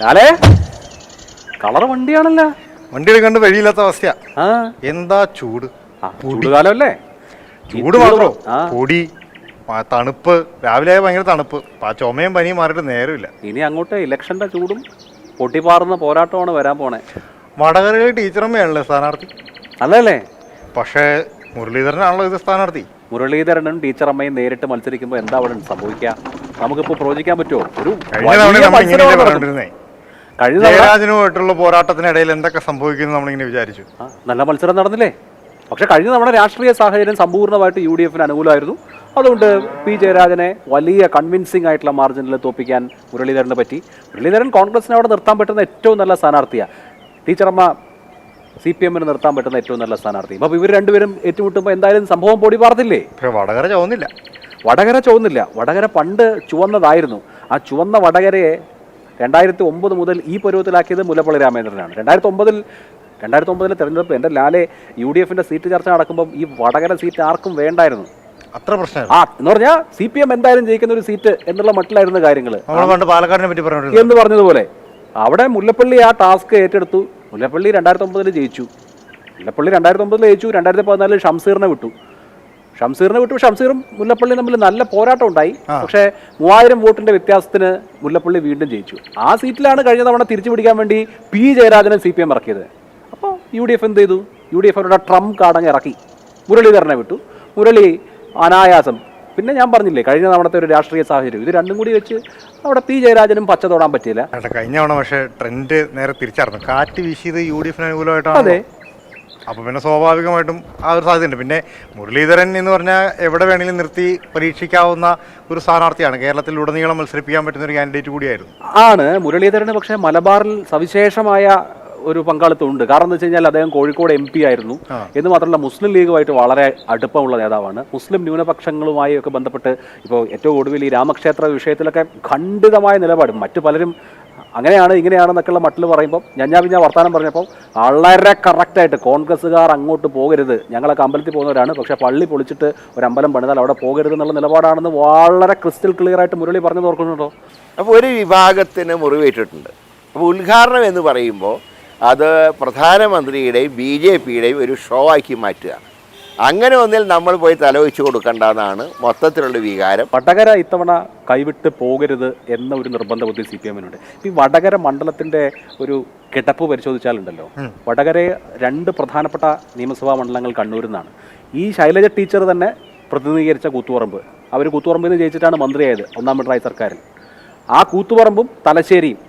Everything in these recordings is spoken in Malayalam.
അല്ലേ കളർ വണ്ടിയാണല്ലോ. വണ്ടി എടുക്കേണ്ട വഴിയില്ലാത്ത അവസ്ഥയാ. എന്താ ചൂട്, ചൂടുകാലമല്ലേ? ചൂട് മാത്രോ, പൊടി, തണുപ്പ്. രാവിലെ ഭയങ്കര തണുപ്പ്. ആ ചുമയും പനിയും മാറിയിട്ട് നേരമില്ല. ഇനി അങ്ങോട്ട് ഇലക്ഷന്റെ ചൂടും പൊട്ടിപ്പാറുന്ന പോരാട്ടമാണ് വരാൻ പോണേ. വടകരയിലെ ടീച്ചറമ്മയാണല്ലേ സ്ഥാനാർത്ഥി? അല്ലല്ലേ? പക്ഷേ മുരളീധരനാണല്ലോ ഇത് സ്ഥാനാർത്ഥി. മുരളീധരനും ടീച്ചറമ്മയും നേരിട്ട് മത്സരിക്കുമ്പോൾ എന്താ അവിടെ സംഭവിക്കുക? നമുക്കിപ്പോൾ പ്രവചിക്കാൻ പറ്റുമോ? ഒരു ജയരാജനുമായിട്ടുള്ള പോരാട്ടത്തിനിടയിൽ എന്തൊക്കെ സംഭവിക്കുന്നു നമ്മളിങ്ങനെ വിചാരിച്ചു. നല്ല മത്സരം നടന്നില്ലേ? പക്ഷെ കഴിഞ്ഞ നമ്മുടെ രാഷ്ട്രീയ സാഹചര്യം സമ്പൂർണ്ണമായിട്ട് UDF അനുകൂലമായിരുന്നു. അതുകൊണ്ട് പി ജയരാജനെ വലിയ കൺവിൻസിംഗ് ആയിട്ടുള്ള മാർജിനിൽ തോപ്പിക്കാൻ മുരളീധരന് പറ്റി. മുരളീധരൻ കോൺഗ്രസിനെ അവിടെ നിർത്താൻ പറ്റുന്ന ഏറ്റവും നല്ല സ്ഥാനാർത്ഥിയാണ്. ടീച്ചറമ്മ CPM-ന് നിർത്താൻ പറ്റുന്ന ഏറ്റവും നല്ല സ്ഥാനാർത്ഥി. അപ്പോൾ ഇവർ രണ്ടുപേരും ഏറ്റുമുട്ടുമ്പോൾ എന്തായാലും സംഭവം പൊടി പാർത്തില്ലേ? വടകര ചോന്നില്ല. വടകര പണ്ട് ചുവന്നതായിരുന്നു. ആ ചുവന്ന വടകരയെ 2009 മുതൽ ഈ പരുവത്തിലാക്കിയത് മുല്ലപ്പള്ളി രാമചന്ദ്രനാണ്. 2009 തെരഞ്ഞെടുപ്പ് എൻ്റെ ലാലെ UDF-ന്റെ സീറ്റ് ചർച്ച നടക്കുമ്പോൾ ഈ വടകര സീറ്റ് ആർക്കും വേണ്ടായിരുന്നു. അത്ര പ്രശ്നം എന്ന് പറഞ്ഞാൽ CPM എന്തായാലും ജയിക്കുന്ന ഒരു സീറ്റ് എന്നുള്ള മട്ടിലായിരുന്ന കാര്യങ്ങൾ. പാലക്കാടിനെ പറ്റി എന്ന് പറഞ്ഞതുപോലെ അവിടെ മുല്ലപ്പള്ളി ആ ടാസ്ക് ഏറ്റെടുത്തു. മുല്ലപ്പള്ളി 2009 ജയിച്ചു. 2014 ഷംസീറിനെ വിട്ടു. ഷംസീറും മുല്ലപ്പള്ളി തമ്മിൽ നല്ല പോരാട്ടം ഉണ്ടായി. പക്ഷേ 3000 വോട്ടിന്റെ വ്യത്യാസത്തിന് മുല്ലപ്പള്ളി വീണ്ടും ജയിച്ചു. ആ സീറ്റിലാണ് കഴിഞ്ഞ തവണ തിരിച്ചു പിടിക്കാൻ വേണ്ടി പി ജയരാജനെ CPM ഇറക്കിയത്. അപ്പോൾ UDF എന്ത് ചെയ്തു? UDF അവരുടെ ട്രംപ് കാർഡങ്ങ് ഇറക്കി. മുരളീധരനെ വിട്ടു. മുരളി അനായാസം. പിന്നെ ഞാൻ പറഞ്ഞില്ലേ കഴിഞ്ഞ തവണത്തെ ഒരു രാഷ്ട്രീയ സാഹചര്യം, ഇത് രണ്ടും കൂടി വെച്ച് അവിടെ പി ജയരാജനും പച്ച തൊടാൻ പറ്റിയില്ല. കഴിഞ്ഞ തവണ പക്ഷേ ട്രെൻഡ് നേരെ തിരിച്ചറിഞ്ഞു. കാറ്റ് വീശിയത് UDF-ന് അനുകൂലമായിട്ടാണ്. അതെ. അപ്പോൾ പിന്നെ സ്വാഭാവികമായിട്ടും ആ ഒരു സാധ്യതയുണ്ട്. പിന്നെ മുരളീധരൻ എന്ന് പറഞ്ഞാൽ എവിടെ വേണമെങ്കിലും നിർത്തി പരീക്ഷിക്കാവുന്ന ഒരു സ്ഥാനാർത്ഥിയാണ്. കേരളത്തിൽ ഉടനീളം മത്സരിപ്പിക്കാൻ പറ്റുന്ന ഒരു കാൻഡിഡേറ്റ് കൂടിയായിരുന്നു ആണ് മുരളീധരന്. പക്ഷേ മലബാറിൽ സവിശേഷമായ ഒരു പങ്കാളിത്തം ഉണ്ട്. കാരണം എന്ന് വെച്ച് കഴിഞ്ഞാൽ അദ്ദേഹം കോഴിക്കോട് MP ആയിരുന്നു. എന്ന് മാത്രമല്ല മുസ്ലിം ലീഗുമായിട്ട് വളരെ അടുപ്പമുള്ള നേതാവാണ്. മുസ്ലിം ന്യൂനപക്ഷങ്ങളുമായി ഒക്കെ ബന്ധപ്പെട്ട് ഇപ്പോൾ ഏറ്റവും ഒടുവിൽ ഈ രാമക്ഷേത്ര വിഷയത്തിലൊക്കെ ഖണ്ഡിതമായ നിലപാട്. മറ്റു പലരും അങ്ങനെയാണ് ഇങ്ങനെയാണെന്നൊക്കെയുള്ള മട്ടിൽ പറയുമ്പോൾ ഞാൻ വർത്തമാനം പറഞ്ഞപ്പോൾ വളരെ കറക്റ്റായിട്ട് കോൺഗ്രസ്സുകാർ അങ്ങോട്ട് പോകരുത്, ഞങ്ങളൊക്കെ അമ്പലത്തിൽ പോകുന്നവരാണ്, പക്ഷേ പള്ളി പൊളിച്ചിട്ട് ഒരു അമ്പലം പണിതാൽ അവിടെ പോകരുത് എന്നുള്ള നിലപാടാണെന്ന് വളരെ ക്രിസ്റ്റൽ ക്ലിയർ ആയിട്ട് മുരളി പറഞ്ഞു ഓർക്കുന്നുണ്ടോ? അപ്പോൾ ഒരു വിഭാഗത്തിന് മുറിവേറ്റിട്ടുണ്ട്. അപ്പോൾ ഉദ്ഘാടനം എന്ന് പറയുമ്പോൾ അത് പ്രധാനമന്ത്രിയുടെയും BJP-യുടെയും ഒരു ഷോ ആക്കി മാറ്റുകയാണ്. അങ്ങനെ ഒന്നിൽ നമ്മൾ പോയി തലവെച്ച് കൊടുക്കേണ്ടതാണ് മൊത്തത്തിലുള്ള വികാരം. വടകര ഇത്തവണ കൈവിട്ട് പോകരുത് എന്ന ഒരു നിർബന്ധ ബുദ്ധി CPM-നുണ്ട്. ഈ വടകര മണ്ഡലത്തിൻ്റെ ഒരു കിടപ്പ് പരിശോധിച്ചാലുണ്ടല്ലോ, വടകരയെ 2 പ്രധാനപ്പെട്ട നിയമസഭാ മണ്ഡലങ്ങൾ കണ്ണൂരിൽ നിന്നാണ്. ഈ ശൈലജ ടീച്ചർ തന്നെ പ്രതിനിധീകരിച്ച കൂത്തുപറമ്പ്, അവർ കൂത്തുപറമ്പിൽ നിന്ന് ജയിച്ചിട്ടാണ് മന്ത്രിയായത് 1ാം പിണറായി സർക്കാരിൽ. ആ കൂത്തുപറമ്പും തലശ്ശേരിയും,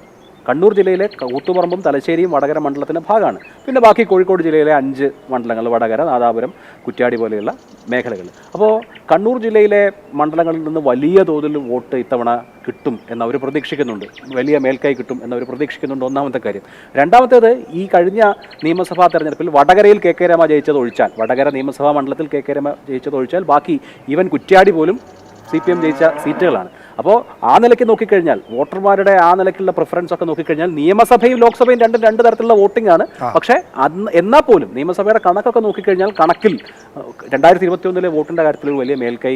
കണ്ണൂർ ജില്ലയിലെ കൂത്തുപറമ്പും തലശ്ശേരിയും വടകര മണ്ഡലത്തിൻ്റെ ഭാഗമാണ്. പിന്നെ ബാക്കി കോഴിക്കോട് ജില്ലയിലെ 5 മണ്ഡലങ്ങൾ, വടകര, നാദാപുരം, കുറ്റ്യാടി പോലെയുള്ള മേഖലകൾ. അപ്പോൾ കണ്ണൂർ ജില്ലയിലെ മണ്ഡലങ്ങളിൽ നിന്ന് വലിയ തോതിൽ വോട്ട് ഇത്തവണ കിട്ടും എന്നവർ പ്രതീക്ഷിക്കുന്നുണ്ട്. വലിയ മേൽക്കൈ കിട്ടും എന്നവർ പ്രതീക്ഷിക്കുന്നുണ്ട്. ഒന്നാമത്തെ കാര്യം. രണ്ടാമത്തേത്, ഈ കഴിഞ്ഞ നിയമസഭാ തെരഞ്ഞെടുപ്പിൽ വടകരയിൽ KK രമ ജയിച്ചതൊഴിച്ചാൽ, വടകര നിയമസഭാ മണ്ഡലത്തിൽ KK രമ ജയിച്ചതൊഴിച്ചാൽ ബാക്കി ഈവൻ കുറ്റ്യാടി പോലും CPM ജയിച്ച സീറ്റുകളാണ്. അപ്പോൾ ആ നിലയ്ക്ക് നോക്കിക്കഴിഞ്ഞാൽ, വോട്ടർമാരുടെ ആ നിലയ്ക്കുള്ള പ്രിഫറൻസ് ഒക്കെ നോക്കിക്കഴിഞ്ഞാൽ നിയമസഭയും ലോക്സഭയും രണ്ട് തരത്തിലുള്ള വോട്ടിംഗ് ആണ്. പക്ഷേ എന്നാൽ പോലും നിയമസഭയുടെ കണക്കൊക്കെ നോക്കിക്കഴിഞ്ഞാൽ കണക്കിൽ 2021 വോട്ടിൻ്റെ കാര്യത്തിൽ ഒരു വലിയ മേൽക്കൈ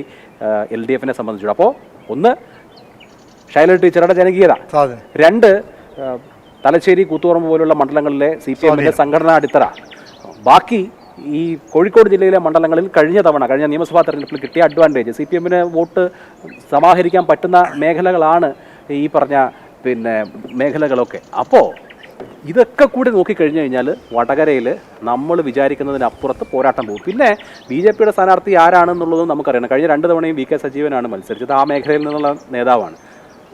LDF-നെ സംബന്ധിച്ചു. അപ്പോൾ ഒന്ന് ശൈലജ ടീച്ചറുടെ ജനകീയത, 2 തലശ്ശേരി കൂത്തുപറമ്പ് പോലുള്ള മണ്ഡലങ്ങളിലെ CPM-ന്റെ സംഘടനാ അടിത്തറ, ബാക്കി ഈ കോഴിക്കോട് ജില്ലയിലെ മണ്ഡലങ്ങളിൽ കഴിഞ്ഞ നിയമസഭാ തെരഞ്ഞെടുപ്പിൽ കിട്ടിയ അഡ്വാൻറ്റേജ്, CPM-ന് വോട്ട് സമാഹരിക്കാൻ പറ്റുന്ന മേഖലകളാണ് ഈ പറഞ്ഞ മേഖലകളൊക്കെ. അപ്പോൾ ഇതൊക്കെ കൂടി നോക്കിക്കഴിഞ്ഞു കഴിഞ്ഞാൽ വടകരയിൽ നമ്മൾ വിചാരിക്കുന്നതിനപ്പുറത്ത് പോരാട്ടം പോകും. പിന്നെ BJP-യുടെ സ്ഥാനാർത്ഥി ആരാണെന്നുള്ളതും നമുക്കറിയണം. കഴിഞ്ഞ 2 തവണയും VK സജീവനാണ് മത്സരിച്ചത്. ആ മേഖലയിൽ നിന്നുള്ള നേതാവാണ്.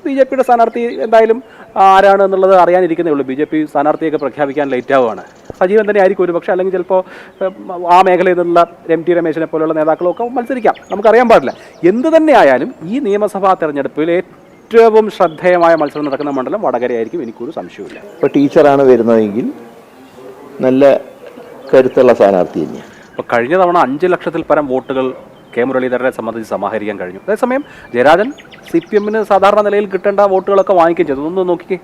BJP-യുടെ സ്ഥാനാർത്ഥി എന്തായാലും ആരാണ് എന്നുള്ളത് അറിയാനിരിക്കുന്നേ ഉള്ളൂ. BJP സ്ഥാനാർത്ഥിയൊക്കെ പ്രഖ്യാപിക്കാൻ ലേറ്റ് ആവുകയാണ്. സജീവൻ തന്നെ ആയിരിക്കും ഒരു പക്ഷേ, അല്ലെങ്കിൽ ചിലപ്പോൾ ആ മേഖലയിൽ നിന്നുള്ള MT രമേശിനെ പോലുള്ള നേതാക്കളൊക്കെ മത്സരിക്കാം, നമുക്കറിയാൻ പാടില്ല. എന്ത് തന്നെ ആയാലും ഈ നിയമസഭാ തെരഞ്ഞെടുപ്പിൽ ഏറ്റവും ശ്രദ്ധേയമായ മത്സരം നടക്കുന്ന മണ്ഡലം വടകരയായിരിക്കും, എനിക്കൊരു സംശയമില്ല. ഇപ്പോൾ ടീച്ചറാണ് വരുന്നതെങ്കിൽ നല്ല കരുത്തുള്ള സ്ഥാനാർത്ഥി തന്നെയാണ്. ഇപ്പോൾ കഴിഞ്ഞ തവണ 5 ലക്ഷത്തിൽ പരം വോട്ടുകൾ K മുരളീധരനെ സംബന്ധിച്ച് സമാഹരിക്കാൻ കഴിഞ്ഞു. അതേസമയം ജയരാജൻ CPM-ന് സാധാരണ നിലയിൽ കിട്ടേണ്ട വോട്ടുകളൊക്കെ വാങ്ങിക്കുകയും ചെയ്തു. ഒന്ന് നോക്കിക്കേ.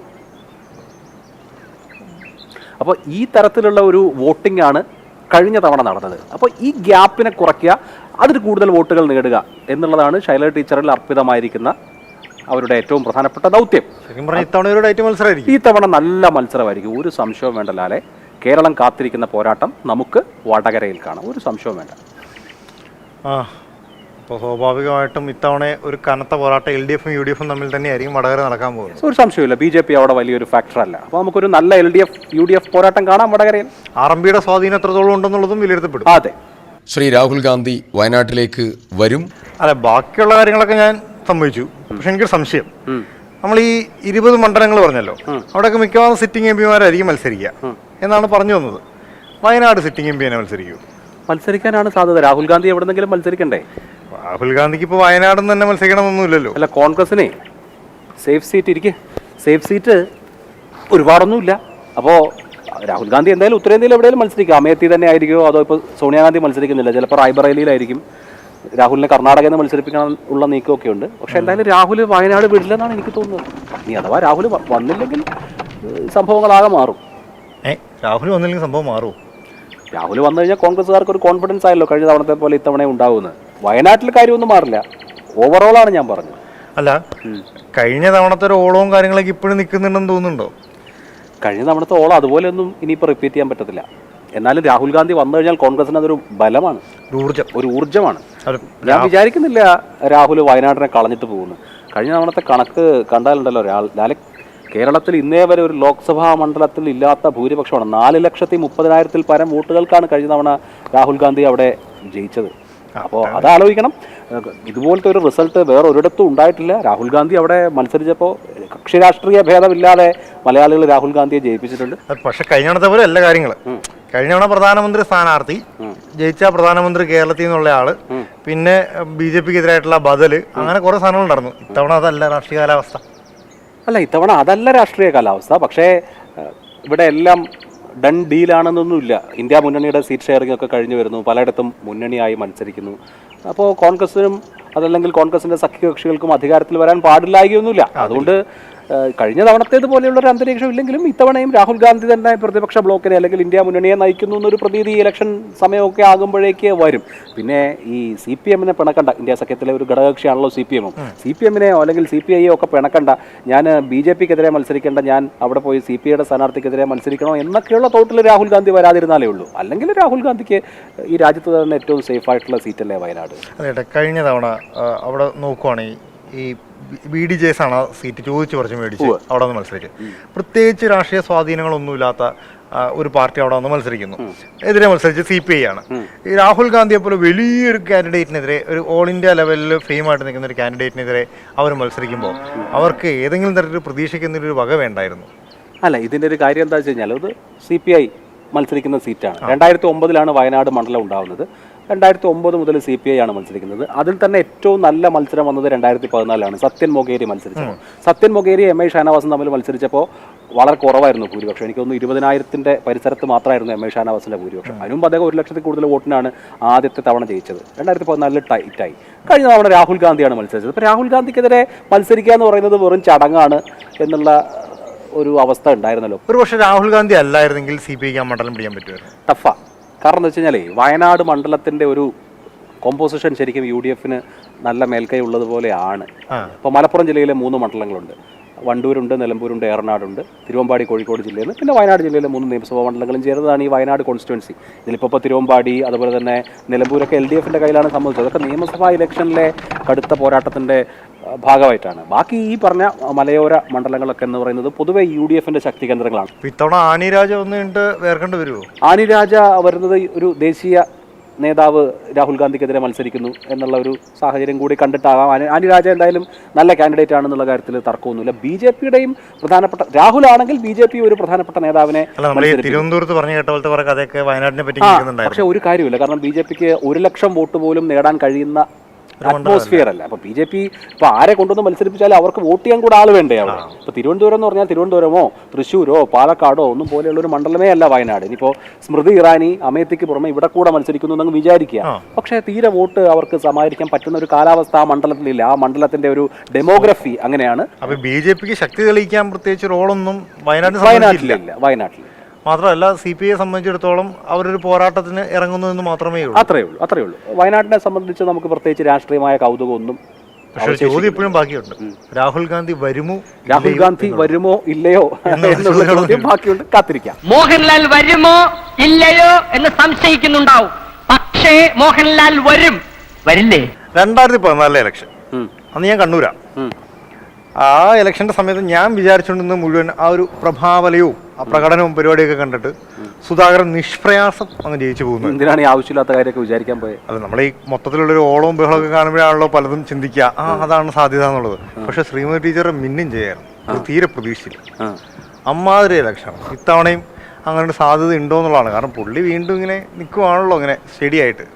അപ്പോൾ ഈ തരത്തിലുള്ള ഒരു വോട്ടിംഗ് ആണ് കഴിഞ്ഞ തവണ നടന്നത്. അപ്പോൾ ഈ ഗ്യാപ്പിനെ കുറയ്ക്കുക, അതിൽ കൂടുതൽ വോട്ടുകൾ നേടുക എന്നുള്ളതാണ് ശൈലജ ടീച്ചറിൽ അർപ്പിതമായിരിക്കുന്ന അവരുടെ ഏറ്റവും പ്രധാനപ്പെട്ട ദൗത്യം. ശരിക്കും പറഞ്ഞാൽ ഇത്തവണ ഒരു ഡേറ്റ് മത്സരമായിരിക്കും. ഈ തവണ നല്ല മത്സരമായിരിക്കും, ഒരു സംശയവും വേണ്ട ലാലെ. കേരളം കാത്തിരിക്കുന്ന പോരാട്ടം നമുക്ക് വടകരയിൽ കാണാം, ഒരു സംശയവും വേണ്ട. അപ്പോൾ സ്വാഭാവികമായിട്ടും ഇത്തവണ ഒരു കനത്ത പോരാട്ടം LDF ഉം UDF ഉം തമ്മിൽ തന്നെയായിരിക്കും വടകര നടക്കാൻ പോകുന്നത്. ഒരു സംശയമില്ല, BJP അവിടെ വലിയൊരു ഫാക്ടർ അല്ല. അപ്പോൾ നമുക്കൊരു നല്ല LDF UDF പോരാട്ടം കാണാം വടകരയിൽ. RMPയുടെ സ്വാധീനം എത്രത്തോളം ഉണ്ടെന്നുള്ളതും വിലയിരുത്തപ്പെടും. അതെ, ശ്രീ രാഹുൽ ഗാന്ധി വയനാട്ടിലേക്ക് വരും. അല്ല, ബാക്കിയുള്ള കാര്യങ്ങളൊക്കെ ഞാൻ സമ്മതിച്ചു. പക്ഷെ എനിക്കൊരു സംശയം, നമ്മൾ ഈ 20 മണ്ഡലങ്ങൾ പറഞ്ഞല്ലോ, അവിടെയൊക്കെ മിക്കവാറും സിറ്റിംഗ് MP മാരായിരിക്കും മത്സരിക്കുക എന്നാണ് പറഞ്ഞു വന്നത്. വയനാട് സിറ്റിംഗ് MP തന്നെ മത്സരിക്കാനാണ് സാധ്യത. രാഹുൽ ഗാന്ധി എവിടെന്നെങ്കിലും മത്സരിക്കണ്ടേ? രാഹുൽ ഗാന്ധിക്ക് ഇപ്പോൾ വയനാട് തന്നെ മത്സരിക്കണമെന്നൊന്നുമില്ലല്ലോ. അല്ല, കോൺഗ്രസിനെ സേഫ് സീറ്റ് സേഫ് സീറ്റ് ഒരുപാടൊന്നുമില്ല. അപ്പോൾ രാഹുൽ ഗാന്ധി എന്തായാലും ഉത്തരേന്ത്യയിൽ എവിടെയെങ്കിലും മത്സരിക്കുക. അമേത്തി തന്നെ ആയിരിക്കുമോ, അതോ ഇപ്പോൾ സോണിയാഗാന്ധി മത്സരിക്കുന്നില്ല, ചിലപ്പോൾ റായ്ബറേലിയിലായിരിക്കും. രാഹുലിനെ കർണാടകയിൽ നിന്ന് മത്സരിപ്പിക്കണം ഉള്ള നീക്കമൊക്കെ ഉണ്ട്. പക്ഷെ എന്തായാലും രാഹുൽ വയനാട് വിടില്ലെന്നാണ് എനിക്ക് തോന്നുന്നത്. ഇനി അഥവാ രാഹുൽ വന്നില്ലെങ്കിൽ സംഭവങ്ങളാകെ മാറും. രാഹുൽ വന്നില്ലെങ്കിൽ സംഭവം മാറും. രാഹുൽ വന്നു കഴിഞ്ഞാൽ കോൺഗ്രസ്സുകാർക്ക് ഒരു കോൺഫിഡൻസ് ആയല്ലോ, കഴിഞ്ഞ തവണത്തെ പോലെ ഇത്തവണ ഉണ്ടാവുന്നത്. വയനാട്ടിൽ കാര്യമൊന്നും മാറില്ല, ഓവറോളാണ് ഞാൻ പറഞ്ഞത്. അല്ല, കഴിഞ്ഞ തവണത്തെ ഒരു ഓളവും കാര്യങ്ങളൊക്കെ ഇപ്പോഴും നിൽക്കുന്നുണ്ടെന്ന് തോന്നുന്നുണ്ടോ? കഴിഞ്ഞ തവണത്തെ ഓളം അതുപോലെയൊന്നും ഇനിയിപ്പോൾ റിപ്പീറ്റ് ചെയ്യാൻ പറ്റത്തില്ല. എന്നാലും രാഹുൽ ഗാന്ധി വന്നു കഴിഞ്ഞാൽ കോൺഗ്രസിന് അതൊരു ബലമാണ്, ഒരു ഊർജ്ജമാണ്. ഞാൻ വിചാരിക്കുന്നില്ല രാഹുൽ വയനാടിനെ കളഞ്ഞിട്ട് പോകുന്നു. കഴിഞ്ഞ തവണത്തെ കണക്ക് കണ്ടാലുണ്ടല്ലോ, കേരളത്തിൽ ഇന്നേ വരെ ഒരു ലോക്സഭാ മണ്ഡലത്തിൽ ഇല്ലാത്ത ഭൂരിപക്ഷമാണ്. 4,30,000-ൽ പരം വോട്ടുകൾക്കാണ് കഴിഞ്ഞ തവണ രാഹുൽ ഗാന്ധി അവിടെ ജയിച്ചത്. അപ്പോൾ അതാലോചിക്കണം. ഇതുപോലത്തെ ഒരു റിസൾട്ട് വേറെ ഒരിടത്തും ഉണ്ടായിട്ടില്ല. രാഹുൽ ഗാന്ധി അവിടെ മത്സരിച്ചപ്പോൾ കക്ഷി രാഷ്ട്രീയ ഭേദമില്ലാതെ മലയാളികൾ രാഹുൽ ഗാന്ധിയെ ജയിപ്പിച്ചിട്ടുണ്ട്. പക്ഷെ കഴിഞ്ഞ പോലെ എല്ലാ കാര്യങ്ങളും, കഴിഞ്ഞ തവണ പ്രധാനമന്ത്രി സ്ഥാനാർത്ഥി ജയിച്ച പ്രധാനമന്ത്രി കേരളത്തിൽ നിന്നുള്ള ആള്, പിന്നെ BJPക്ക് എതിരായിട്ടുള്ള ബദല്, അങ്ങനെ കുറെ സാധനങ്ങൾ ഉണ്ടായിരുന്നു. ഇത്തവണ അതല്ല രാഷ്ട്രീയ കാലാവസ്ഥ. അല്ല, ഇത്തവണ അതല്ല രാഷ്ട്രീയ കാലാവസ്ഥ. പക്ഷേ ഇവിടെ എല്ലാം ഡൺ ഡീലാണെന്നൊന്നുമില്ല. ഇന്ത്യ മുന്നണിയുടെ സീറ്റ് ഷെയറിംഗ് ഒക്കെ കഴിഞ്ഞു വരുന്നു, പലയിടത്തും മുന്നണിയായി മത്സരിക്കുന്നു. അപ്പോൾ കോൺഗ്രസിനും അതല്ലെങ്കിൽ കോൺഗ്രസിൻ്റെ സഖ്യകക്ഷികൾക്കും അധികാരത്തിൽ വരാൻ പാടില്ലായൊന്നുമില്ല. അതുകൊണ്ട് കഴിഞ്ഞ തവണത്തേതുപോലെയുള്ളൊരു അന്തരീക്ഷം ഇല്ലെങ്കിലും ഇത്തവണയും രാഹുൽ ഗാന്ധി തന്നെ പ്രതിപക്ഷ ബ്ലോക്കിനെ അല്ലെങ്കിൽ ഇന്ത്യ മുന്നണിയെ നയിക്കുന്നു എന്നൊരു പ്രതീതി ഇലക്ഷൻ സമയമൊക്കെ ആകുമ്പോഴേക്ക് വരും. പിന്നെ ഈ CPM-നെ പിണക്കണ്ട, ഇന്ത്യ സഖ്യത്തിലെ ഒരു ഘടകകക്ഷിയാണല്ലോ CPM. CPM-നെയോ അല്ലെങ്കിൽ CPI-യോ ഒക്കെ പിണക്കണ്ട, ഞാൻ BJPക്കെതിരെ മത്സരിക്കേണ്ട, ഞാൻ അവിടെ പോയി CPI-യുടെ സ്ഥാനാർത്ഥിക്കെതിരെ മത്സരിക്കണോ എന്നൊക്കെയുള്ള തോട്ടിൽ രാഹുൽ ഗാന്ധി വരാതിരുന്നാലേ ഉള്ളൂ. അല്ലെങ്കിൽ രാഹുൽ ഗാന്ധിക്ക് ഈ രാജ്യത്ത് തന്നെ ഏറ്റവും സേഫ് ആയിട്ടുള്ള സീറ്റല്ലേ വയനാട്. അതെ, കഴിഞ്ഞ തവണ അവിടെ നോക്കുവാണെങ്കിൽ ഈ BDJs ആണ് സീറ്റ് ചോദിച്ച് കുറച്ച് മേടിച്ച് അവിടെ വന്ന് മത്സരിക്കുക. പ്രത്യേകിച്ച് രാഷ്ട്രീയ സ്വാധീനങ്ങളൊന്നുമില്ലാത്ത ഒരു പാർട്ടി അവിടെ വന്ന് മത്സരിക്കുന്നു. എതിരെ മത്സരിച്ച് CPI ആണ്. ഈ രാഹുൽ ഗാന്ധിയെ പോലെ വലിയൊരു കാൻഡിഡേറ്റിനെതിരെ, ഒരു ഓൾ ഇന്ത്യ ലെവലിൽ ഫെയിമായിട്ട് നിൽക്കുന്ന ഒരു കാൻഡിഡേറ്റിനെതിരെ അവർ മത്സരിക്കുമ്പോൾ അവർക്ക് ഏതെങ്കിലും തരത്തിൽ പ്രതീക്ഷിക്കുന്നൊരു വക വേണ്ടായിരുന്നു. അല്ല, ഇതിൻ്റെ ഒരു കാര്യം എന്താ വെച്ച് കഴിഞ്ഞാൽ, അത് CPI മത്സരിക്കുന്ന സീറ്റാണ്. 2009-ലാണ് വയനാട് മണ്ഡലം ഉണ്ടാകുന്നത്. 2009 മുതൽ CPI ആണ് മത്സരിക്കുന്നത്. അതിൽ തന്നെ ഏറ്റവും നല്ല മത്സരം വന്നത് 2014-ലാണ്. സത്യൻ മൊകേരി മത്സരിച്ചപ്പോൾ, സത്യൻ മൊകേരി MI ഷാനവാസും തമ്മിൽ മത്സരിച്ചപ്പോൾ വളരെ കുറവായിരുന്നു ഭൂരിപക്ഷം. എനിക്ക് തോന്നുന്നു 20,000-ന്റെ പരിസരത്ത് മാത്രമായിരുന്നു MI ഷാനവാസിൻ്റെ ഭൂരിപക്ഷം. അതിനുമുമ്പ് അദ്ദേഹം 1,00,000-ൽ കൂടുതൽ വോട്ടിനാണ് ആദ്യത്തെ തവണ ജയിച്ചത്. 2014-ൽ ടൈറ്റായി. കഴിഞ്ഞ തവണ രാഹുൽ ഗാന്ധിയാണ് മത്സരിച്ചത്. അപ്പോൾ രാഹുൽ ഗാന്ധിക്കെതിരെ മത്സരിക്കുക എന്ന് പറയുന്നത് വെറും ചടങ്ങാണ് എന്നുള്ള ഒരു അവസ്ഥ ഉണ്ടായിരുന്നല്ലോ. ഒരു പക്ഷേ രാഹുൽ ഗാന്ധി അല്ലായിരുന്നെങ്കിൽ CPIക്ക് ആ മണ്ഡലം പിടിക്കാൻ പറ്റുമായിരുന്നു. ടഫാ. കാരണം എന്താ വെച്ച് കഴിഞ്ഞാൽ വയനാട് മണ്ഡലത്തിൻ്റെ ഒരു കോമ്പോസിഷൻ ശരിക്കും UDF-ന് നല്ല മേൽക്കൈ ഉള്ളതുപോലെയാണ്. ഇപ്പോൾ മലപ്പുറം ജില്ലയിലെ 3 മണ്ഡലങ്ങളുണ്ട്. വണ്ടൂരുണ്ട്, നിലമ്പൂരുണ്ട്, ഏറനാടുണ്ട്, തിരുവമ്പാടി കോഴിക്കോട് ജില്ലയിൽ നിന്ന്, പിന്നെ വയനാട് ജില്ലയിലെ 3 നിയമസഭാ മണ്ഡലങ്ങളും ചേർന്നതാണ് ഈ വയനാട് കോൺസ്റ്റിറ്റ്യുവൻസി. ഇതിലിപ്പോൾ തിരുവമ്പാടി അതുപോലെ തന്നെ നിലമ്പൂരൊക്കെ LDF-ൻ്റെ കയ്യിലാണ് സംബന്ധിച്ചത്. അതൊക്കെ നിയമസഭാ ഇലക്ഷനിലെ കടുത്ത പോരാട്ടത്തിൻ്റെ ഭാഗമായിട്ടാണ്. ബാക്കി ഈ പറഞ്ഞ മലയോര മണ്ഡലങ്ങളൊക്കെ എന്ന് പറയുന്നത് പൊതുവെ UDF-ന്റെ ശക്തി കേന്ദ്രങ്ങളാണ്. ഇത്തവണ ആനി രാജ വന്നിട്ട് വേർക്കേണ്ടി വരുമോ? ആനി രാജ വരുന്നത് ഒരു ദേശീയ നേതാവ് രാഹുൽ ഗാന്ധിക്കെതിരെ മത്സരിക്കുന്നു എന്നുള്ള ഒരു സാഹചര്യം കൂടി കണ്ടിട്ടാകാം. ആനി രാജ എന്തായാലും നല്ല കാൻഡിഡേറ്റ് ആണെന്നുള്ള കാര്യത്തിൽ തർക്കമൊന്നുമില്ല. BJP-യുടെയും പ്രധാനപ്പെട്ട, രാഹുൽ ആണെങ്കിൽ BJP ഒരു പ്രധാനപ്പെട്ട നേതാവിനെ തിരുവനന്തപുരത്ത് പറഞ്ഞു കേട്ട പോലത്തെ കുറെ കഥയൊക്കെ വയനാടിനെ പറ്റി. പക്ഷെ ഒരു കാര്യമില്ല, കാരണം BJPക്ക് 1,00,000 വോട്ട് പോലും നേടാൻ കഴിയുന്ന അറ്റ്മോസ്ഫിയർ അല്ല. അപ്പോൾ BJP ഇപ്പോൾ ആരെ കൊണ്ടുവന്ന് മത്സരിപ്പിച്ചാലും അവർക്ക് വോട്ട് ചെയ്യാൻ കൂടെ ആൾ വേണ്ടേ അവിടെ. ഇപ്പോൾ തിരുവനന്തപുരം എന്ന് പറഞ്ഞാൽ തിരുവനന്തപുരമോ തൃശ്ശൂരോ പാലക്കാടോ ഒന്നും പോലെയുള്ളൊരു മണ്ഡലമേ അല്ല വയനാട്. ഇനിയിപ്പോൾ സ്മൃതി ഇറാനി അമേത്തിക്ക് പുറമെ ഇവിടെ കൂടെ മത്സരിക്കുന്നു എന്നങ്ങ് വിചാരിക്കുക. പക്ഷേ തീരെ വോട്ട് അവർക്ക് സമാഹരിക്കാൻ പറ്റുന്ന ഒരു കാലാവസ്ഥ ആ മണ്ഡലത്തിലില്ല. ആ മണ്ഡലത്തിന്റെ ഒരു ഡെമോഗ്രഫി അങ്ങനെയാണ്. അപ്പോൾ BJPക്ക് ശക്തി തെളിയിക്കാൻ പ്രത്യേകിച്ച് റോളൊന്നും വയനാട്ടിലില്ല. മാത്രമല്ല CPIയെ സംബന്ധിച്ചിടത്തോളം അവരൊരു പോരാട്ടത്തിന് ഇറങ്ങുന്നു എന്ന് മാത്രമേ ഉള്ളൂ. അത്രയേ ഉള്ളൂ. വയനാട്ടിനെ സംബന്ധിച്ച് നമുക്ക് പ്രത്യേകിച്ച് രാഷ്ട്രീയമായ കൗതുകമൊന്നും പക്ഷേ ചോദ്യം ഇപ്പോഴും ബാക്കിയുണ്ട്. രാഹുൽ ഗാന്ധി വരുമോ രാഹുൽ ഗാന്ധി വരുമോ ഇല്ലയോ എന്നുള്ള ചോദ്യം ബാക്കിയുണ്ട്. കാത്തിരിക്കാം. മോഹൻലാൽ വരുമോ ഇല്ലയോ എന്ന് സംശയിക്കുന്നുണ്ടാവും. പക്ഷേ മോഹൻലാൽ വരില്ലേ? 2014 ഇലക്ഷൻ, അന്ന് ഞാൻ കണ്ണൂരാ. ആ ഇലക്ഷന്റെ സമയത്ത് ഞാൻ വിചാരിച്ചുകൊണ്ടിരുന്ന മുഴുവൻ ആ ഒരു പ്രഭാവലയവും ആ പ്രകടനവും പരിപാടിയൊക്കെ കണ്ടിട്ട് സുധാകരൻ നിഷ്പ്രയാസം അങ്ങ് ജയിച്ചു പോകുന്നു. എന്തിനാണ് ഈ ആവശ്യമില്ലാത്ത കാര്യമൊക്കെ വിചാരിക്കാൻ പോയത്? അത് നമ്മൾ ഈ മൊത്തത്തിലുള്ളൊരു ഓളവും ബഹളമൊക്കെ കാണുമ്പോഴാണല്ലോ പലതും ചിന്തിക്കുക, അതാണ് സാധ്യത എന്നുള്ളത്. പക്ഷെ ശ്രീമതി ടീച്ചറെ മിന്നും ചെയ്യാറ് തീരെ പ്രതീക്ഷിച്ചില്ല. അമ്മാതിരി ഇലക്ഷൻ ഇത്തവണയും അങ്ങനെ സാധ്യത ഉണ്ടോ എന്നുള്ളതാണ്. കാരണം പുള്ളി വീണ്ടും ഇങ്ങനെ നിൽക്കുവാണല്ലോ ഇങ്ങനെ സ്റ്റഡി ആയിട്ട്.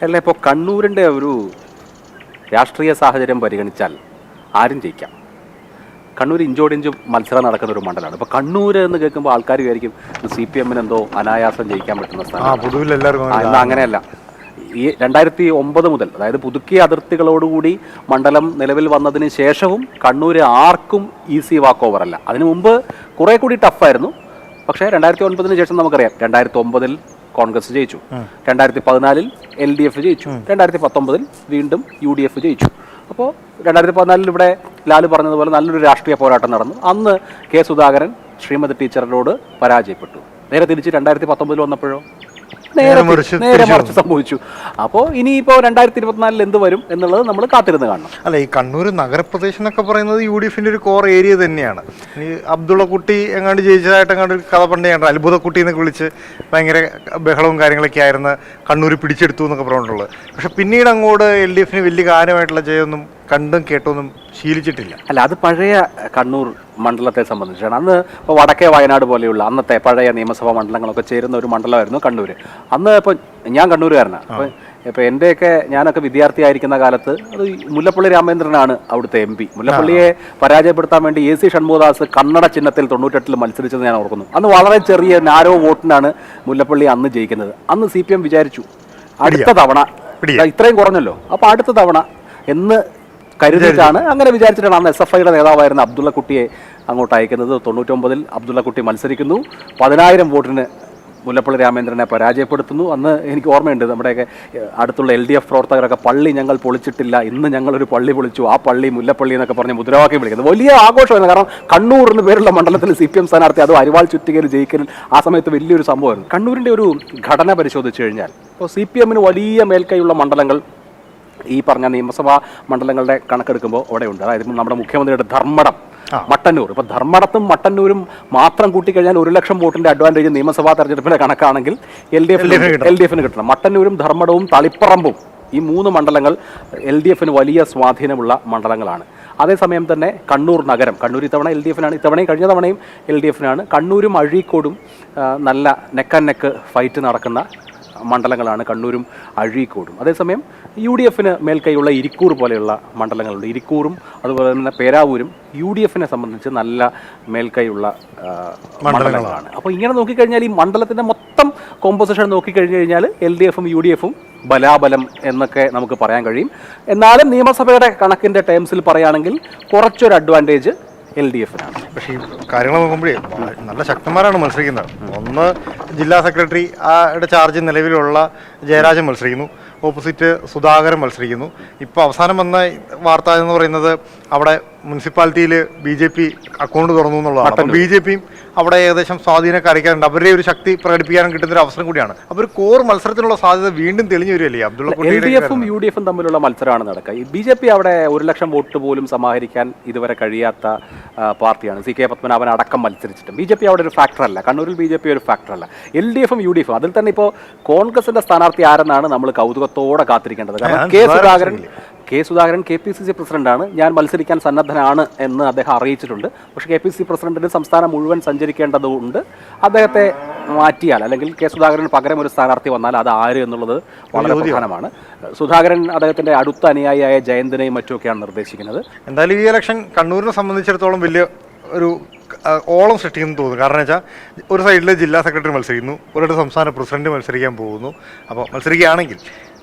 അല്ല, ഇപ്പോൾ കണ്ണൂരിൻ്റെ ഒരു രാഷ്ട്രീയ സാഹചര്യം പരിഗണിച്ചാൽ ആരും ജയിക്കാം. കണ്ണൂർ ഇഞ്ചോടിഞ്ചും മത്സരം നടക്കുന്ന ഒരു മണ്ഡലമാണ്. ഇപ്പോൾ കണ്ണൂർ എന്ന് കേൾക്കുമ്പോൾ ആൾക്കാർ വിചാരിക്കും CPM എന്തോ അനായാസം ജയിക്കാൻ പറ്റുന്ന സ്ഥലം. പൊതുവിൽ എല്ലാവർക്കും അങ്ങനെയല്ല. ഈ 2009 മുതൽ, അതായത് പുതുക്കിയ അതിർത്തികളോടുകൂടി മണ്ഡലം നിലവിൽ വന്നതിന് ശേഷവും കണ്ണൂർ ആർക്കും ഈസി വാക്ക് ഓവർ അല്ല. അതിനു മുമ്പ് കുറേ കൂടി ടഫായിരുന്നു. പക്ഷേ 2009 ശേഷം നമുക്കറിയാം, 2009 കോൺഗ്രസ് ജയിച്ചു, 2014 LDF ജയിച്ചു, 2019 വീണ്ടും UDF ജയിച്ചു. അപ്പോൾ 2014 ഇവിടെ ലാല് പറഞ്ഞതുപോലെ നല്ലൊരു രാഷ്ട്രീയ പോരാട്ടം നടന്നു. അന്ന് കെ സുധാകരൻ ശ്രീമതി ടീച്ചറിനോട് പരാജയപ്പെട്ടു. നേരെ തിരിച്ച് 2019 വന്നപ്പോഴോ നേരെ മറിച്ച് സംഭവിച്ചു. അപ്പോൾ ഇനിയിപ്പോൾ 2024 എന്ത് വരും എന്നുള്ളത് നമ്മൾ കാത്തിരുന്ന് കാണണം. അല്ല, ഈ കണ്ണൂർ നഗരപ്രദേശം എന്നൊക്കെ പറയുന്നത് UDFന്റെ ഒരു കോർ ഏരിയ തന്നെയാണ്. ഈ അബ്ദുള്ള കുട്ടി എങ്ങാണ്ട് ജയിച്ചതായിട്ട് എങ്ങാണ്ട് ഒരു കഥ പണ്ടേയാണ്, അത്ഭുത കുട്ടി എന്നൊക്കെ വിളിച്ച് ഭയങ്കര ബഹളവും കാര്യങ്ങളൊക്കെ ആയിരുന്നു കണ്ണൂർ പിടിച്ചെടുത്തു എന്നൊക്കെ പറഞ്ഞിട്ടുള്ളത്. പക്ഷെ പിന്നീട് അങ്ങോട്ട് LDFന് വലിയ കാര്യമായിട്ടുള്ള ജയമൊന്നും കണ്ടും കേട്ടൊന്നും ശീലിച്ചിട്ടില്ല. അല്ല, അത് പഴയ കണ്ണൂർ മണ്ഡലത്തെ സംബന്ധിച്ചാണ്. അന്ന് ഇപ്പോൾ വടക്കേ വയനാട് പോലെയുള്ള അന്നത്തെ പഴയ നിയമസഭാ മണ്ഡലങ്ങളൊക്കെ ചേരുന്ന ഒരു മണ്ഡലമായിരുന്നു കണ്ണൂർ. അന്ന് ഇപ്പോൾ ഞാൻ കണ്ണൂരുകാരനാണ്. ഇപ്പോൾ ഞാനൊക്കെ വിദ്യാർത്ഥിയായിരിക്കുന്ന കാലത്ത് അത് മുല്ലപ്പള്ളി രാമേന്ദ്രനാണ് അവിടുത്തെ MP. മുല്ലപ്പള്ളിയെ പരാജയപ്പെടുത്താൻ വേണ്ടി AC ഷൺമുഖദാസ് കന്നഡ ചിഹ്നത്തിൽ 98 മത്സരിച്ചത് ഞാൻ ഓർക്കുന്നു. അന്ന് വളരെ ചെറിയ നാരോ വോട്ടിനാണ് മുല്ലപ്പള്ളി അന്ന് ജയിക്കുന്നത്. അന്ന് CPM വിചാരിച്ചു അടുത്ത തവണ ഇത്രയും കുറഞ്ഞല്ലോ, അപ്പോൾ അടുത്ത തവണ എന്ന് കരുതിയിട്ടാണ്, അങ്ങനെ വിചാരിച്ചിട്ടാണ് അന്ന് SFIയുടെ നേതാവായിരുന്ന അബ്ദുള്ള കുട്ടിയെ അങ്ങോട്ട് അയക്കുന്നത്. 99 അബ്ദുള്ള കുട്ടി മത്സരിക്കുന്നു, 10,000 വോട്ടിന് മുല്ലപ്പള്ളി രാമേന്ദ്രനെ പരാജയപ്പെടുത്തുന്നു. അന്ന് എനിക്ക് ഓർമ്മയുണ്ട്, നമ്മുടെയൊക്കെ അടുത്തുള്ള LDF പ്രവർത്തകരൊക്കെ പള്ളി ഞങ്ങൾ പൊളിച്ചിട്ടില്ല, ഇന്ന് ഞങ്ങളൊരു പള്ളി പൊളിച്ചു, ആ പള്ളി മുല്ലപ്പള്ളി എന്നൊക്കെ പറഞ്ഞ് മുദ്രാവാക്യം വിളിക്കുന്നത് വലിയ ആഘോഷമായിരുന്നു. കാരണം കണ്ണൂർ എന്ന് പേരുള്ള മണ്ഡലത്തിൽ CPM സ്ഥാനാർത്ഥി, അതും അരിവാൾ ചുറ്റികയിൽ ജയിക്കൽ ആ സമയത്ത് വലിയൊരു സംഭവമായിരുന്നു. കണ്ണൂരിൻ്റെ ഒരു ഘടന പരിശോധിച്ച് കഴിഞ്ഞാൽ ഇപ്പോൾ CPMന് വലിയ മേൽക്കൈയുള്ള മണ്ഡലങ്ങൾ ഈ പറഞ്ഞ നിയമസഭാ മണ്ഡലങ്ങളുടെ കണക്കെടുക്കുമ്പോൾ അവിടെ ഉണ്ട്. അതായത് നമ്മുടെ മുഖ്യമന്ത്രിയുടെ ധർമ്മടം, മട്ടന്നൂർ. ഇപ്പോൾ ധർമ്മടത്തും മട്ടന്നൂരും മാത്രം കൂട്ടിക്കഴിഞ്ഞാൽ 1,00,000 വോട്ടിൻ്റെ അഡ്വാൻറ്റേജ് നിയമസഭാ തെരഞ്ഞെടുപ്പിൻ്റെ കണക്കാണെങ്കിൽ LDFന് കിട്ടണം. മട്ടന്നൂരും ധർമ്മടവും തളിപ്പറമ്പും, ഈ 3 മണ്ഡലങ്ങൾ LDFന് വലിയ സ്വാധീനമുള്ള മണ്ഡലങ്ങളാണ്. അതേസമയം തന്നെ കണ്ണൂർ നഗരം, കണ്ണൂർ ഇത്തവണ LDFനാണ്, ഇത്തവണയും കഴിഞ്ഞ തവണയും LDFനാണ്. കണ്ണൂരും അഴീക്കോടും നല്ല നെക്ക് ആൻഡ് നെക്ക് ഫൈറ്റ് നടക്കുന്ന മണ്ഡലങ്ങളാണ് കണ്ണൂരും അഴീക്കോടും. അതേസമയം UDFന് മേൽക്കൈയുള്ള ഇരിക്കൂർ പോലെയുള്ള മണ്ഡലങ്ങളുണ്ട്. ഇരിക്കൂറും അതുപോലെ തന്നെ പേരാവൂരും UDFനെ സംബന്ധിച്ച് നല്ല മേൽക്കൈയുള്ള മണ്ഡലങ്ങളാണ്. അപ്പോൾ ഇങ്ങനെ നോക്കിക്കഴിഞ്ഞാൽ ഈ മണ്ഡലത്തിൻ്റെ മൊത്തം കോമ്പോസിഷൻ നോക്കിക്കഴിഞ്ഞ് കഴിഞ്ഞാൽ LDFും UDFും ബലാബലം എന്നൊക്കെ നമുക്ക് പറയാൻ കഴിയും. എന്നാലും നിയമസഭയുടെ കണക്കിൻ്റെ ടേംസിൽ പറയുകയാണെങ്കിൽ കുറച്ചൊരു അഡ്വാൻറ്റേജ് LDFനാണ്. പക്ഷേ ഈ കാര്യങ്ങൾ നോക്കുമ്പോഴേ നല്ല ശക്തന്മാരാണ് മത്സരിക്കുന്നത്. ഒന്ന് ജില്ലാ സെക്രട്ടറി ആയുടെ ചാർജ് നിലവിലുള്ള ജയരാജൻ മത്സരിക്കുന്നു, ഓപ്പോസിറ്റ് സുധാകരൻ മത്സരിക്കുന്നു. ഇപ്പോൾ അവസാനം വന്ന വാർത്ത എന്ന് പറയുന്നത് അവിടെ മുനിസിപ്പാലിറ്റിയിൽ BJP അക്കൗണ്ട് തുറന്നു എന്നുള്ളതാണ്. അപ്പോൾ BJPയും അവിടെ ഏകദേശം സ്വാധീനം കാണിക്കാറുണ്ട്. അവരുടെ ഒരു ശക്തി പ്രകടിപ്പിക്കാനും കിട്ടുന്ന ഒരു അവസരം കൂടിയാണ്. അപ്പോൾ ഒരു കോർ മത്സരത്തിനുള്ള സാധ്യത വീണ്ടും തെളിഞ്ഞു വരികയല്ലേ അബ്ദുള്ള. LDFും UDFും തമ്മിലുള്ള മത്സരമാണ് നടക്കുക. ഈ BJP അവിടെ 1,00,000 വോട്ട് പോലും സമാഹരിക്കാൻ ഇതുവരെ കഴിയാത്ത പാർട്ടിയാണ്. CK പത്മനാഭൻ അടക്കം മത്സരിച്ചിട്ടും BJP അവിടെ ഒരു ഫാക്ടറല്ല. കണ്ണൂരിൽ BJP ഒരു ഫാക്ടറല്ല. LDFും UDFും അതിൽ തന്നെ ഇപ്പോൾ കോൺഗ്രസിന്റെ സ്ഥാനാർത്ഥി ആരെന്നാണ് നമ്മൾ കൗതുകത്തോടെ കാത്തിരിക്കേണ്ടത്. കാരണം കെ സുധാകരൻ KPCC പ്രസിഡന്റാണ്. ഞാൻ മത്സരിക്കാൻ സന്നദ്ധനാണ് എന്ന് അദ്ദേഹം അറിയിച്ചിട്ടുണ്ട്. പക്ഷേ KPCC പ്രസിഡന്റിന് സംസ്ഥാനം മുഴുവൻ സഞ്ചരിക്കേണ്ടതുണ്ട്. അദ്ദേഹത്തെ മാറ്റിയാൽ, അല്ലെങ്കിൽ കെ സുധാകരന് പകരം ഒരു സ്ഥാനാർത്ഥി വന്നാൽ അത് ആര് എന്നുള്ളത് വളരെ പ്രധാനമാണ്. സുധാകരൻ അദ്ദേഹത്തിന്റെ അടുത്ത അനുയായിയായ ജയന്തിനെയും മറ്റുമൊക്കെയാണ് നിർദ്ദേശിക്കുന്നത്. എന്തായാലും ഈ ഇലക്ഷൻ കണ്ണൂരിനെ സംബന്ധിച്ചിടത്തോളം വലിയ ഒരു ഓളം സൃഷ്ടിക്കുന്നു തോന്നുന്നു. കാരണം വെച്ചാൽ ഒരു സൈഡിൽ ജില്ലാ സെക്രട്ടറി മത്സരിക്കുന്നു, ഒരിടത്ത് സംസ്ഥാന പ്രസിഡന്റ് മത്സരിക്കാൻ പോകുന്നു. അപ്പോൾ മത്സരിക്കുകയാണെങ്കിൽ,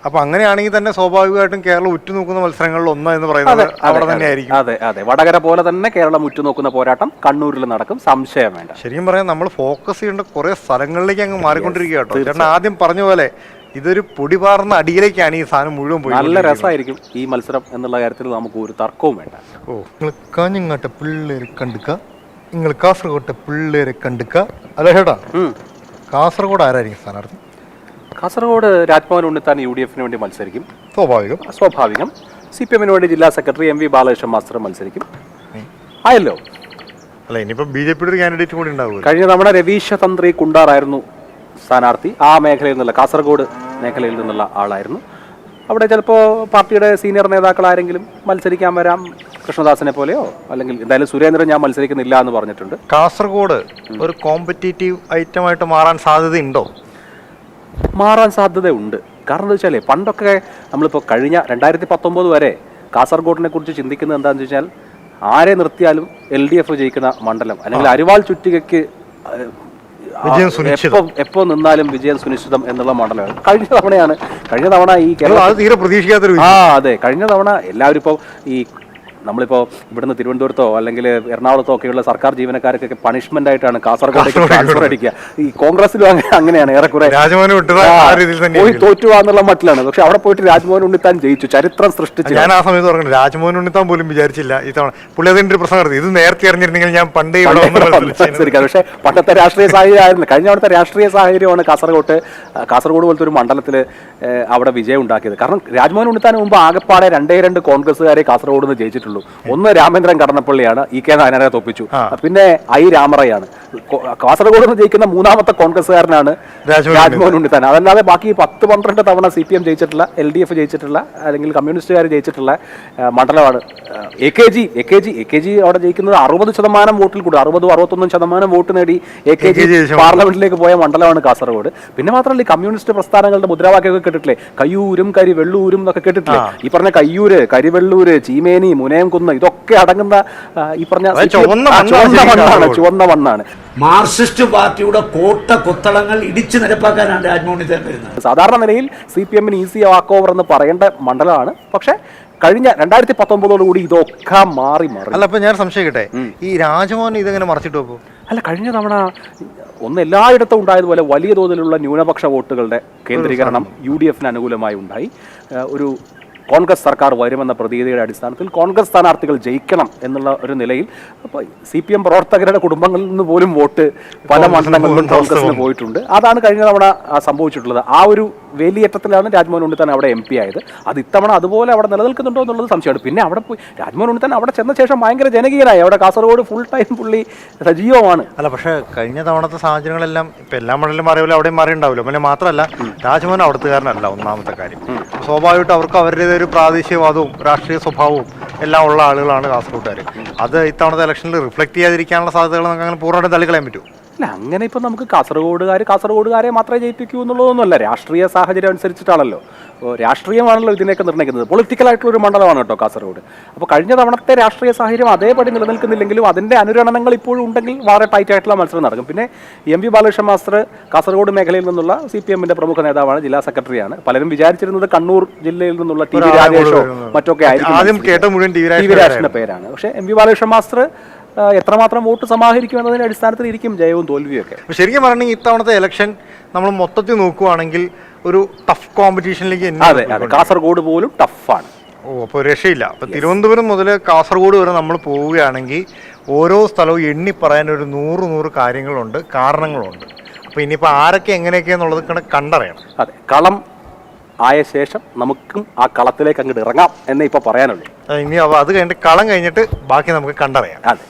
അപ്പോൾ അങ്ങനെയാണെങ്കിൽ തന്നെ സ്വാഭാവികമായിട്ടും കേരളം ഉറ്റുനോക്കുന്ന മത്സരങ്ങളിൽ ഒന്ന് എന്ന് പറയുന്നത് അവിടെ തന്നെയായിരിക്കും. അതെ, വടകര പോലെ തന്നെ കേരളം ഉറ്റുനോക്കുന്ന പോരാട്ടം കണ്ണൂരിൽ നടക്കും, സംശയം വേണ്ട. ശരിക്കും പറയാം, നമ്മൾ ഫോക്കസ് ചെയ്യേണ്ട കുറേ സ്ഥലങ്ങളിലേക്ക് അങ്ങ് മാറിക്കൊണ്ടിരിക്കുക കേട്ടോ. ചേട്ടൻ ആദ്യം പറഞ്ഞ പോലെ ഇതൊരു പൊടി പാർന്ന അടിയിലേക്കാണ് ഈ സാധനം മുഴുവൻ പോയി. നല്ല രസമായിരിക്കും ഈ മത്സരം എന്നുള്ള കാര്യത്തിൽ നമുക്ക് ഒരു തർക്കവും വേണ്ട. ഓ, നിങ്ങൾ കാഞ്ഞങ്ങാട്ടെ പിള്ളേരെ കണ്ടുക്ക, നിങ്ങൾ കാസർഗോട്ടെ പിള്ളേരെ കണ്ടുക്ക. അല്ല ചേട്ടാ, കാസർഗോഡ് ആരായിരിക്കും സ്ഥാനാർത്ഥി? കാസർഗോഡ് രാജ്ഭവൻ ഉണ്ണിത്താൻ UDF വേണ്ടി മത്സരിക്കും. സ്വാഭാവികം. CPM വേണ്ടി ജില്ലാ സെക്രട്ടറി MV ബാലകൃഷ്ണൻ മാസ്റ്റർ മത്സരിക്കും. ആയല്ലോ. അല്ല, ഇനിയിപ്പോ BJP ഒരു കാൻഡിഡേറ്റ് കൂടി ഉണ്ടാവും. കഴിഞ്ഞ തവണ രവീശ തന്ത്രി കുണ്ടാറായിരുന്നു സ്ഥാനാർത്ഥി. ആ മേഖലയിൽ നിന്നുള്ള, കാസർഗോഡ് മേഖലയിൽ നിന്നുള്ള ആളായിരുന്നു. അവിടെ ചിലപ്പോൾ പാർട്ടിയുടെ സീനിയർ നേതാക്കൾ ആരെങ്കിലും മത്സരിക്കാൻ വരാം, കൃഷ്ണദാസിനെ പോലെയോ, അല്ലെങ്കിൽ എന്തായാലും സുരേന്ദ്രൻ ഞാൻ മത്സരിക്കുന്നില്ല എന്ന് പറഞ്ഞിട്ടുണ്ട്. കാസർഗോഡ് ഒരു കോമ്പറ്റീറ്റീവ് ഐറ്റമായിട്ട് മാറാൻ സാധ്യതയുണ്ടോ? മാറാൻ സാധ്യതയുണ്ട്. കാരണം എന്താ വെച്ചാൽ പണ്ടൊക്കെ നമ്മളിപ്പോൾ കഴിഞ്ഞ 2019 വരെ കാസർഗോഡിനെ കുറിച്ച് ചിന്തിക്കുന്നത് എന്താണെന്ന് വെച്ചാൽ ആരെ നിർത്തിയാലും LDF ജയിക്കുന്ന മണ്ഡലം, അല്ലെങ്കിൽ അരിവാൾ ചുറ്റികയ്ക്ക് എപ്പോ നിന്നാലും വിജയം സുനിശ്ചിതം എന്നുള്ള മണ്ഡലമാണ്. കഴിഞ്ഞ തവണ ഈ തീരെ പ്രതീക്ഷിക്കാത്തൊരു അതെ, കഴിഞ്ഞ തവണ എല്ലാവരും ഇപ്പോൾ ഈ നമ്മളിപ്പോൾ ഇവിടുന്ന് തിരുവനന്തപുരത്തോ അല്ലെങ്കിൽ എറണാകുളത്തോ ഒക്കെയുള്ള സർക്കാർ ജീവനക്കാർക്കൊക്കെ പണിഷ്മെന്റ് ആയിട്ടാണ് കാസർഗോഡേക്ക് ട്രാൻസ്ഫർ അടിക്കുക. ഈ കോൺഗ്രസിലും അങ്ങനെയാണ് ഏറെക്കുറെ പോയി തോറ്റുവാന്നുള്ള മട്ടിലാണ്. പക്ഷെ അവിടെ പോയിട്ട് രാജ്മോഹൻ ഉണ്ണിത്താൻ ജയിച്ചു, ചരിത്രം സൃഷ്ടിച്ചു. ഞാൻ ആ സമയത്ത് പറഞ്ഞു രാജ്മോഹൻ ഉണ്ണിത്താൻ പോലും വിചാരിച്ചില്ല ഈ തവണ പുള്ളി അതിന്റെ ഒരു പ്രശ്നം നടത്തി. ഇത് നേരത്തെ അറിഞ്ഞിരുന്നെങ്കിൽ ഞാൻ പണ്ടേ മത്സരിക്കാം. പക്ഷേ പണ്ടത്തെ രാഷ്ട്രീയ സാഹചര്യം ആയിരുന്നു. കഴിഞ്ഞ അവിടുത്തെ രാഷ്ട്രീയ സാഹചര്യമാണ് കാസർഗോഡ് പോലത്തെ ഒരു മണ്ഡലത്തിൽ അവിടെ വിജയം ഉണ്ടാക്കിയത്. കാരണം രാജ്മോഹൻ ഉണ്ണിത്താൻ മുമ്പ് ആകെപ്പാടെ 2 കോൺഗ്രസ്സുകാരെ കാസർഗോഡ് നിന്ന് ജയിച്ചിട്ടുള്ളൂ. ഒന്ന് രാമേന്ദ്രൻ കടന്നപ്പള്ളിയാണ്, EK നായനാരെ തോപ്പിച്ചു. പിന്നെ രാമറയാണ്. കാസർഗോഡ് നിന്ന് ജയിക്കുന്ന 3ാമത്തെ കോൺഗ്രസ്സുകാരനാണ് രാജ്മോഹൻ ഉണ്ണിത്താൻ. അതല്ലാതെ ബാക്കി 10-12 തവണ CPM ജയിച്ചിട്ടുള്ള, LDF ജയിച്ചിട്ടുള്ള, അല്ലെങ്കിൽ കമ്മ്യൂണിസ്റ്റുകാർ ജയിച്ചിട്ടുള്ള മണ്ഡലമാണ് AKG. അവിടെ ജയിക്കുന്നത് 60% വോട്ടിൽ കൂടി, 60-61% വോട്ട് നേടി AKG പാർലമെന്റിലേക്ക് പോയ മണ്ഡലമാണ് കാസർഗോഡ്. പിന്നെ മാത്രമല്ല ഈ കമ്മ്യൂണിസ്റ്റ് പ്രസ്ഥാനങ്ങളുടെ മുദ്രാവാക്യമൊക്കെ കേട്ടിട്ടില്ലേ? കയ്യൂരും കരിവെള്ളൂരും എന്നൊക്കെ കേട്ടിട്ടില്ലേ? ഈ പറഞ്ഞ കയ്യൂര്, കരിവെള്ളൂര്, ചീമേനി, മുനയംകുന്ന് ഇതൊക്കെ അടങ്ങുന്ന ഈ പറഞ്ഞ ചുവന്ന മണ്ണാണ്. മാർക്സിസ്റ്റ് പാർട്ടിയുടെ കോട്ട കൊത്തളങ്ങൾ ഇടിച്ചു നിരപ്പാക്കാനാണ് രാജ്മോഹൻ ഉണ്ണിത്താൻ വരുന്നത്. സാധാരണ നിലയിൽ CPM ഈസി വാക്ക് ഓവർ എന്ന് പറയേണ്ട മണ്ഡലമാണ്. പക്ഷെ കഴിഞ്ഞ 2019 ഇതൊക്കെ മാറി. അല്ല, അപ്പൊ ഞാൻ സംശയിക്കട്ടെ, ഈ രാജ്മോഹൻ ഇതെങ്ങനെ മറച്ചിട്ട് വെക്കും? അല്ല, കഴിഞ്ഞ തവണ എല്ലായിടത്തും ഉണ്ടായതുപോലെ വലിയ തോതിലുള്ള ന്യൂനപക്ഷ വോട്ടുകളുടെ കേന്ദ്രീകരണം UDF അനുകൂലമായി ഉണ്ടായി. ഒരു കോൺഗ്രസ് സർക്കാർ വരുമെന്ന പ്രതീതിയുടെ അടിസ്ഥാനത്തിൽ കോൺഗ്രസ് സ്ഥാനാർത്ഥികൾ ജയിക്കണം എന്നുള്ള ഒരു നിലയിൽ അപ്പോൾ CPM പ്രവർത്തകരുടെ കുടുംബങ്ങളിൽ നിന്ന് പോലും വോട്ട് പല മണ്ഡലങ്ങളിലും കോൺഗ്രസിന് പോയിട്ടുണ്ട്. അതാണ് കഴിഞ്ഞ തവണ സംഭവിച്ചിട്ടുള്ളത്. ആ ഒരു വേലിയേറ്റത്തിലാണ് രാജ്മോഹൻ ഉണ്ണിത്താൻ അവിടെ MP ആയത്. അത് ഇത്തവണ അതുപോലെ അവിടെ നിലനിൽക്കുന്നുണ്ടോ എന്നുള്ളത് സംശയമാണ്. പിന്നെ അവിടെ പോയി രാജ്മോഹൻ ഉണ്ണിത്താൻ അവിടെ ചെന്ന ശേഷം ഭയങ്കര ജനകീയനായി. അവിടെ കാസർഗോഡ് ഫുൾ ടൈം പുള്ളി സജീവമാണ്. അല്ല, പക്ഷേ കഴിഞ്ഞ തവണത്തെ സാഹചര്യങ്ങളെല്ലാം ഇപ്പം എല്ലാ മണ്ഡലം മാറിയല്ലോ, അവിടെയും മാറിയുണ്ടാവില്ല. പിന്നെ മാത്രമല്ല രാജ്മോഹൻ അവിടുത്തുകാരനല്ല, ഒന്നാമത്തെ കാര്യം. സ്വാഭാവികമായിട്ട് അവർക്ക് അവരുടേത് ഒരു പ്രാദേശികവാദവും രാഷ്ട്രീയ സ്വഭാവവും എല്ലാം ഉള്ള ആളുകളാണ് കാസർഗോഡുകാർ. അത് ഇത്തവണത്തെ ഇലക്ഷനിൽ റിഫ്ലക്ട് ചെയ്യാതിരിക്കാനുള്ള സാധ്യതകൾ നമുക്ക് അങ്ങനെ പൂർണ്ണമായിട്ടും തള്ളിക്കളയാൻ പറ്റും. അല്ല, അങ്ങനെ ഇപ്പം നമുക്ക് കാസർഗോഡുകാരെ മാത്രമേ ജയിപ്പിക്കൂ എന്നുള്ളതൊന്നുമല്ല. രാഷ്ട്രീയ സാഹചര്യം അനുസരിച്ചിട്ടാണല്ലോ, രാഷ്ട്രീയമാണല്ലോ ഇതിനെയൊക്കെ നിർണ്ണയിക്കുന്നത്. പൊളിറ്റിക്കലായിട്ടുള്ളൊരു മണ്ഡലമാണ് കേട്ടോ കാസർഗോഡ്. അപ്പോൾ കഴിഞ്ഞ തവണത്തെ രാഷ്ട്രീയ സാഹചര്യം അതേപടി നിലനിൽക്കുന്നില്ലെങ്കിലും അതിൻ്റെ അനുരണനങ്ങൾ ഇപ്പോഴും ഉണ്ടെങ്കിൽ വളരെ ടൈറ്റ് ആയിട്ടുള്ള മത്സരം നടക്കും. പിന്നെ MV ബാലകൃഷ്ണൻ മാസ്റ്റർ കാസർഗോഡ് മേഖലയിൽ നിന്നുള്ള CPMന്റെ പ്രമുഖ നേതാവാണ്, ജില്ലാ സെക്രട്ടറിയാണ്. പലരും വിചാരിച്ചിരുന്നത് കണ്ണൂർ ജില്ലയിൽ നിന്നുള്ള TV രാജേഷോ മറ്റൊക്കെ ആയിരിക്കും, TV രാജേഷിന്റെ പേരാണ്. പക്ഷേ MV ബാലകൃഷ്ണൻ മാസ്റ്റർ എത്രമാത്രം വോട്ട് സമാഹരിക്കും എന്നതിന്റെ അടിസ്ഥാനത്തിൽ ഇരിക്കും ജയവും തോൽവിയും ഒക്കെ. ശരിക്കും പറഞ്ഞെങ്കിൽ ഇത്തവണത്തെ ഇലക്ഷൻ നമ്മൾ മൊത്തത്തിൽ നോക്കുവാണെങ്കിൽ ഒരു ടഫ് കോമ്പറ്റീഷനിലേക്ക് അതെ, കാസർഗോഡ് പോലും ടഫാണ്. അപ്പോൾ രക്ഷയില്ല. അപ്പോൾ തിരുവനന്തപുരം മുതൽ കാസർഗോഡ് വരെ നമ്മൾ പോവുകയാണെങ്കിൽ ഓരോ സ്ഥലവും എണ്ണി പറയാൻ ഒരു 100 കാര്യങ്ങളുണ്ട്, കാരണങ്ങളുണ്ട്. അപ്പോൾ ഇനിയിപ്പോൾ ആരൊക്കെ എങ്ങനെയൊക്കെയാന്നുള്ളത് കണ്ടറിയണം. അതെ, കളം ആയ ശേഷം നമുക്കും ആ കളത്തിലേക്ക് അങ്ങോട്ട് ഇറങ്ങാം എന്നേ ഇപ്പോൾ പറയാനുള്ളൂ. ഇനി അത് കഴിഞ്ഞിട്ട് കളം കഴിഞ്ഞിട്ട് ബാക്കി നമുക്ക് കണ്ടറിയാം. അതെ.